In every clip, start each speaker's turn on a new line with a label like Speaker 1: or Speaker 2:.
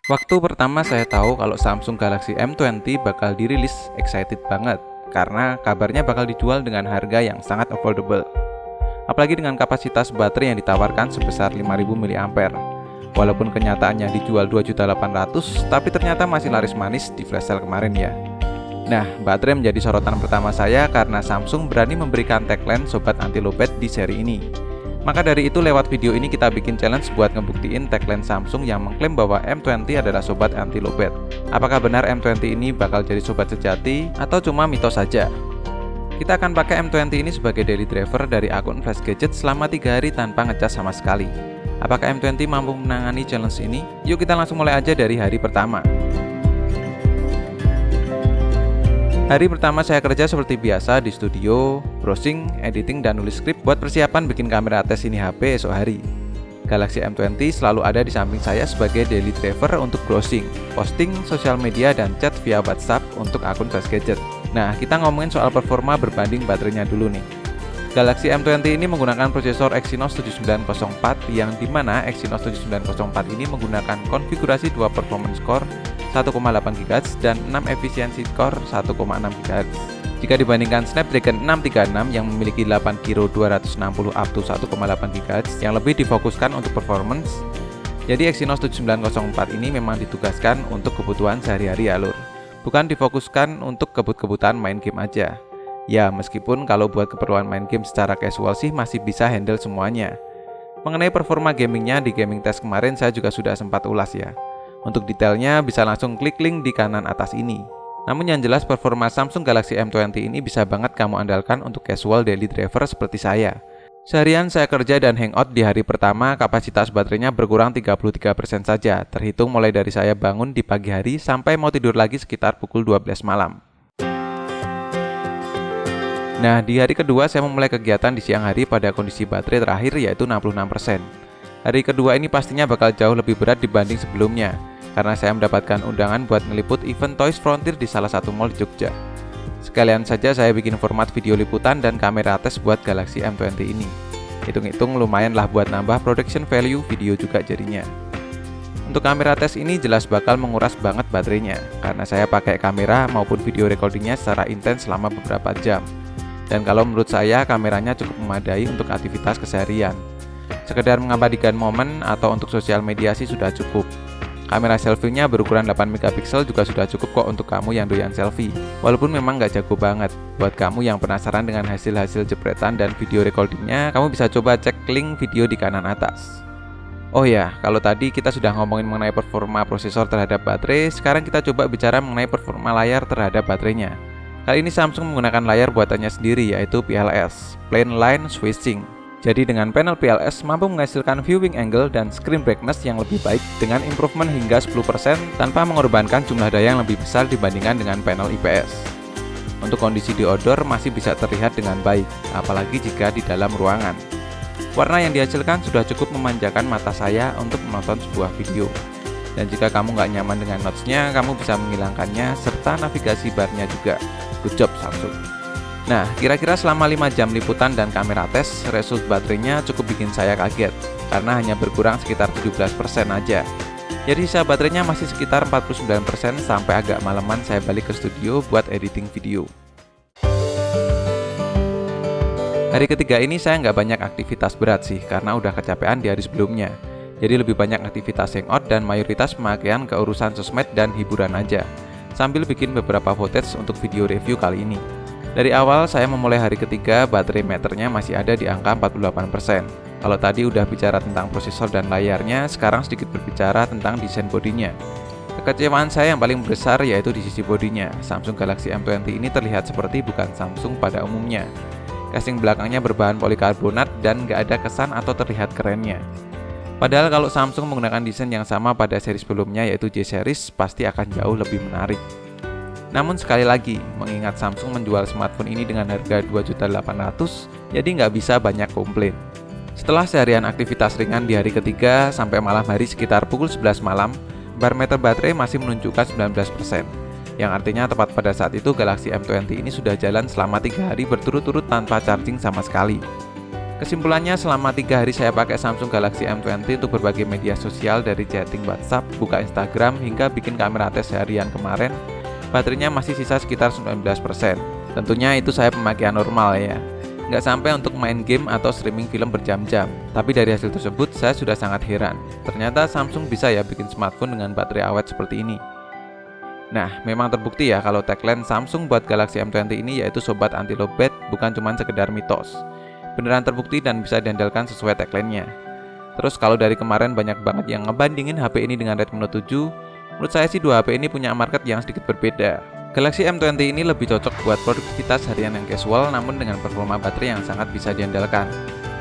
Speaker 1: Waktu pertama saya tahu kalau Samsung Galaxy M20 bakal dirilis, excited banget karena kabarnya bakal dijual dengan harga yang sangat affordable. Apalagi dengan kapasitas baterai yang ditawarkan sebesar 5000 mAh. Walaupun kenyataannya dijual 2.800.000, tapi ternyata masih laris manis di flash sale kemarin ya. Nah, baterai menjadi sorotan pertama saya karena Samsung berani memberikan tagline sobat anti lowbat di seri ini. Maka dari itu lewat video ini kita bikin challenge buat ngebuktiin tagline Samsung yang mengklaim bahwa M20 adalah sobat anti lowbat. Apakah benar M20 ini bakal jadi sobat sejati atau cuma mitos saja? Kita akan pakai M20 ini sebagai daily driver dari akun Flash Gadget selama 3 hari tanpa ngecas sama sekali. Apakah M20 mampu menangani challenge ini? Yuk kita langsung mulai aja dari hari pertama. Hari pertama saya kerja seperti biasa di studio, browsing, editing, dan nulis skrip buat persiapan bikin kamera tes ini HP esok hari. Galaxy M20 selalu ada di samping saya sebagai daily driver untuk browsing, posting, sosial media, dan chat via WhatsApp untuk akun Flash Gadget. Nah, kita ngomongin soal performa berbanding baterainya dulu nih. Galaxy M20 ini menggunakan prosesor Exynos 7904 yang dimana Exynos 7904 ini menggunakan konfigurasi 2 performance core 1,8 GHz dan 6 efisiensi core 1,6 GHz. Jika dibandingkan Snapdragon 636 yang memiliki 8 GB 260 up to 1,8 GHz yang lebih difokuskan untuk performance, jadi Exynos 7904 ini memang ditugaskan untuk kebutuhan sehari-hari ya lur, bukan difokuskan untuk kebut-kebutan main game aja. Ya, meskipun kalau buat keperluan main game secara casual sih masih bisa handle semuanya. Mengenai performa gamingnya di gaming test kemarin saya juga sudah sempat ulas ya. Untuk detailnya bisa langsung klik link di kanan atas ini. Namun yang jelas performa Samsung Galaxy M20 ini bisa banget kamu andalkan untuk casual daily driver seperti saya. Seharian saya kerja dan hangout di hari pertama, kapasitas baterainya berkurang 33% saja, terhitung mulai dari saya bangun di pagi hari sampai mau tidur lagi sekitar pukul 12 malam. Nah, di hari kedua saya memulai kegiatan di siang hari pada kondisi baterai terakhir yaitu 66%. Hari kedua ini pastinya bakal jauh lebih berat dibanding sebelumnya, karena saya mendapatkan undangan buat ngeliput event Toys Frontier di salah satu mall di Jogja. Sekalian saja saya bikin format video liputan dan kamera tes buat Galaxy M20 ini. Hitung-hitung lumayan lah buat nambah production value video juga jadinya. Untuk kamera tes ini jelas bakal menguras banget baterainya, karena saya pakai kamera maupun video recordingnya secara intens selama beberapa jam. Dan kalau menurut saya kameranya cukup memadai untuk aktivitas keseharian. Sekedar mengabadikan momen atau untuk sosial media sih sudah cukup. Kamera selfie-nya berukuran 8 megapiksel juga sudah cukup kok untuk kamu yang doyan selfie. Walaupun memang nggak jago banget. Buat kamu yang penasaran dengan hasil-hasil jepretan dan video recordingnya, kamu bisa coba cek link video di kanan atas. Oh ya, kalau tadi kita sudah ngomongin mengenai performa prosesor terhadap baterai, sekarang kita coba bicara mengenai performa layar terhadap baterainya. Kali ini Samsung menggunakan layar buatannya sendiri yaitu PLS, Plain Line Switching. Jadi dengan panel PLS mampu menghasilkan viewing angle dan screen brightness yang lebih baik dengan improvement hingga 10% tanpa mengorbankan jumlah daya yang lebih besar dibandingkan dengan panel IPS. Untuk kondisi diodor masih bisa terlihat dengan baik, apalagi jika di dalam ruangan. Warna yang dihasilkan sudah cukup memanjakan mata saya untuk menonton sebuah video. Dan jika kamu nggak nyaman dengan notch-nya, kamu bisa menghilangkannya serta navigasi bar-nya juga. Good job Samsung. Nah, kira-kira selama 5 jam liputan dan kamera tes, result baterainya cukup bikin saya kaget karena hanya berkurang sekitar 17% aja. Jadi sisa baterainya masih sekitar 49% sampai agak maleman saya balik ke studio buat editing video. Hari ketiga ini saya nggak banyak aktivitas berat sih karena udah kecapean di hari sebelumnya. Jadi lebih banyak aktivitas hangout dan mayoritas pemakaian ke urusan sosmed dan hiburan aja. Sambil bikin beberapa footage untuk video review kali ini. Dari awal saya memulai hari ketiga, baterai meternya masih ada di angka 48%. Kalau tadi udah bicara tentang prosesor dan layarnya, sekarang sedikit berbicara tentang desain bodinya. Kekecewaan saya yang paling besar yaitu di sisi bodinya. Samsung Galaxy M20 ini terlihat seperti bukan Samsung pada umumnya. Casing belakangnya berbahan polikarbonat dan gak ada kesan atau terlihat kerennya. Padahal kalau Samsung menggunakan desain yang sama pada seri sebelumnya yaitu J series pasti akan jauh lebih menarik. Namun sekali lagi, mengingat Samsung menjual smartphone ini dengan harga 2.800.000, jadi nggak bisa banyak komplain. Setelah seharian aktivitas ringan di hari ketiga sampai malam hari sekitar pukul 11 malam, barometer baterai masih menunjukkan 19%. Yang artinya tepat pada saat itu Galaxy M20 ini sudah jalan selama 3 hari berturut-turut tanpa charging sama sekali. Kesimpulannya, selama 3 hari saya pakai Samsung Galaxy M20 untuk berbagai media sosial dari chatting WhatsApp, buka Instagram, hingga bikin kamera tes harian kemarin, baterainya masih sisa sekitar 19%. Tentunya itu saya pemakaian normal ya, nggak sampai untuk main game atau streaming film berjam-jam. Tapi dari hasil tersebut saya sudah sangat heran, ternyata Samsung bisa ya bikin smartphone dengan baterai awet seperti ini. Nah, memang terbukti ya kalau tagline Samsung buat Galaxy M20 ini yaitu sobat anti lowbat, bukan cuma sekedar mitos. Beneran terbukti dan bisa diandalkan sesuai tagline-nya. Terus kalau dari kemarin banyak banget yang ngebandingin HP ini dengan Redmi Note 7, menurut saya sih dua HP ini punya market yang sedikit berbeda. Galaxy M20 ini lebih cocok buat produktivitas harian yang casual, namun dengan performa baterai yang sangat bisa diandalkan.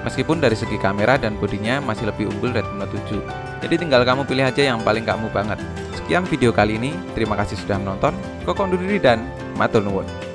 Speaker 1: Meskipun dari segi kamera dan bodinya masih lebih unggul Redmi Note 7. Jadi tinggal kamu pilih aja yang paling kamu banget. Sekian video kali ini, terima kasih sudah menonton. Kokok undur diri dan matur nuwun.